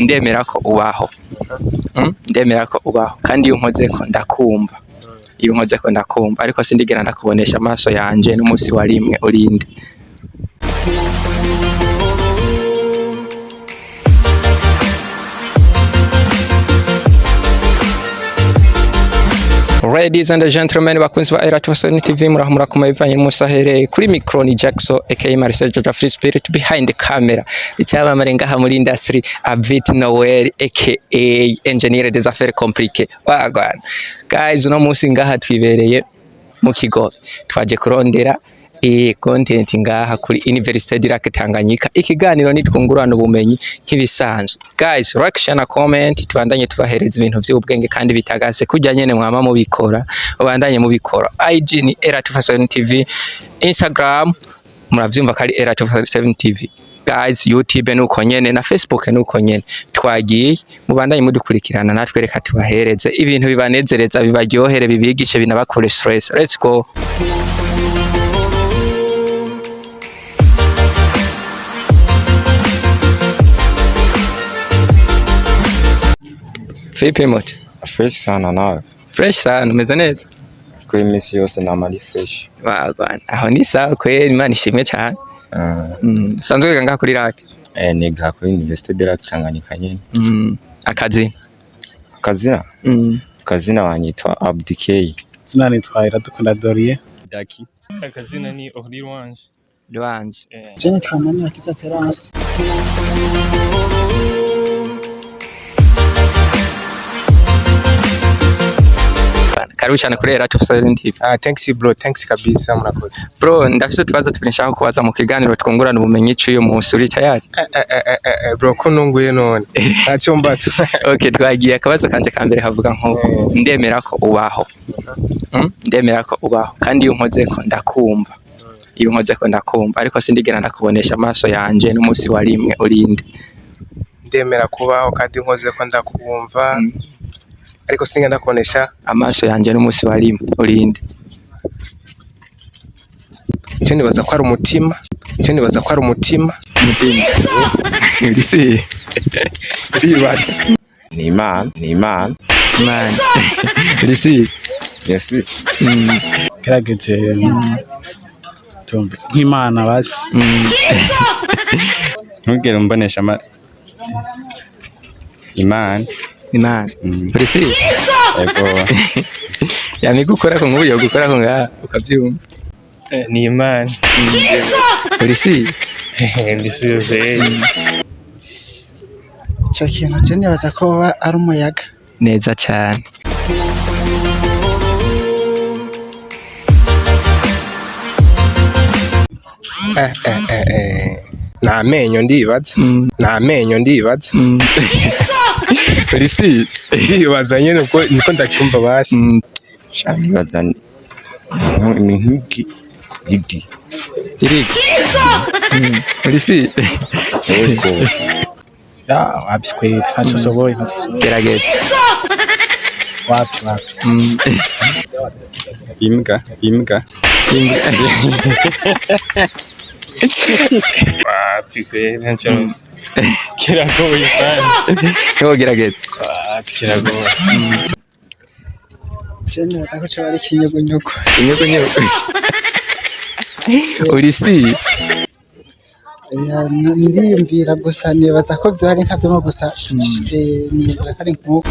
ndemera ko ubaho. Ndemera ko ubaho kandi iyo nkoze ko ndakumva. Iyo nkoze ko ndakumva ariko sindigera ndakubonesha amaso yanje n'umunsi wa rimwe urinde. Ladies and gentlemen, bakunzi ba Eratosoni TV murahumura kuma bivanye musahere kuri micro ni Jackson aka Marcel Joja Free Spirit behind the camera. Icyaba marenga muri industry Avit Noel aka engineer des affaires compliquées. Wagwana. Guys, uno munsi ngaha twibereye mu kigo twaje kurondera content ngaha kuri Université Direct Tanganyika. Ikiganiro nitwungurana ubumenyi nk'ibisanzwe. Guys, like, share na comment tubandanye tubahereza ibintu by'ubwenge kandi bitagase kujya nyene mwama mubikora. Ubandanye mubikora. IG ni Eratosoni TV, Instagram muravyumva kari Eratosoni TV. Guys, YouTube nuko nyene na Facebook nuko nyene. Twagiye mubandanye mudukurikirana natwe reka tubahereze ibintu bibanezereza bibaryohere bibigishe binabakore stress. Let's go. Vipi moto? Fresh sana nawe. Fresh sana, umeze neza? Kwa imisi yose namari fresh. Bana, aho ni sawa kweli, Imana ishimwe cyane. Sanzwe ngaha kuri rake? Niga kuri Université Direct Tanganyika nyene. Akazi? Akazina wanyitwa Abdikey. Zina nitwa Iradukunda Dorie. Daki. Akazina ni Ohliwanje. Luanje. Jeni twamanya kiza terasi. Karibu cyane kuri Eratosoni TV. Thanks bro, thanks kabisa murakoze. Bro, ndafite tubazo tubinishaho kubaza mu kiganiro twungurana ubumenyi cy'uyu munsi uri tayari? Bro ko nunguye none. Ntacyo mbatse. Okay, twagiye akabazo kanje kambere havuga nko ndemera ko ubaho. Ndemera ko ubaho kandi iyo nkoze ko ndakumva. Iyo nkoze ko ndakumva ariko sindigera ndakubonesha amaso yanje n'umunsi wa rimwe urinde. Ndemera kubaho kandi nkoze ko ndakumva. Ariko singa ndakonesha amaso yanje n'umunsi wa rimwe urinde. Icyo nibaza ko ari umutima. Umutima. Urisi. Ndibaza. Ni Imana. Urisi. Yes. Kerageje tumve nk'Imana basi. Ntugere umbonesha Imana. Urisi. Ego. Yani gukora ko nk'ubu yo gukora ko ngaha ukabyumva. Ni Imana. Urisi. Ndisubiye. Cyo kintu je nibaza ko ari umuyaga. Neza cyane. Namenyo ndibaza. Urisi. Ndibaza nyene uko niko ndacyumva basi. Shani bazani. Ni nk'iki gidi. Urisi. Ego. Ya wabiswe ntasoboye. Gerageza. Wapi. Imbwa. Wapi kweli ntacyo. Kiragoye sana. Yo gerageza. Wapi kiragoye. Je nibaza ko cyo ari kinyugunyugu. Urisi. Ndiyumvira gusa nibaza ko byo ari nkavyo gusa niyumvira kari nkuko.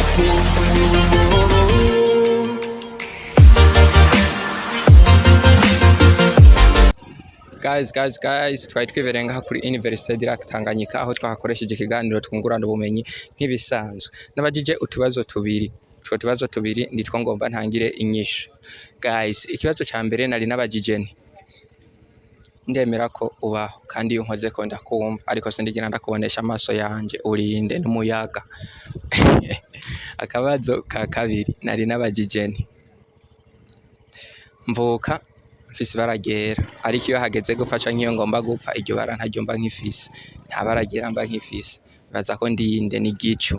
Guys, twari twiberenga kuri Université Direct Tanganyika aho twakoresheje ikiganiro twungurana ubumenyi nk'ibisanzwe. Nabajije utubazo tubiri. Tubazo tubiri nitwo ngomba ntangire inyishu. Guys, ikibazo cya mbere nari nabajije ndemera ko ubaho kandi iyo nkoze ko ndakumva ariko sindigera ndakubonesha amaso yanje urinde n'umuyaga. Akabazo ka kabiri nari nabajije mvuka mfise baragera ariko iyo hageze gufasha nk'iyo ngomba gupfa iryo bara ntaryo mba nk'ifise nta baragera mba nk'ifise baza ko ndiyinde ni gicu.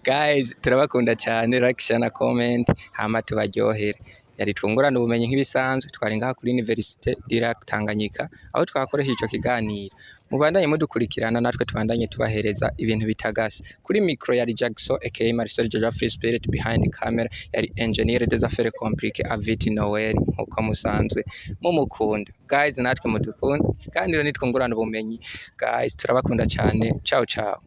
Guys, turabakunda cyane, like, share na comment hama tubaryohere. Yari twungurana ubumenyi nk'ibisanzwe twari ngaha kuri Université Direct Tanganyika aho twakoresha ico kiganiro. mubandanye mudukurikirana natwe tubandanye tubahereza ibintu bitagase kuri micro yari Jackson aka Marcel Joja Free Spirit, behind camera yari engineer des affaires compliquées Aviti Noel nkuko musanzwe mumukunda guys, natwe mudukunda kandi rero nitwe ngurana ubumenyi guys, turabakunda cyane, ciao ciao.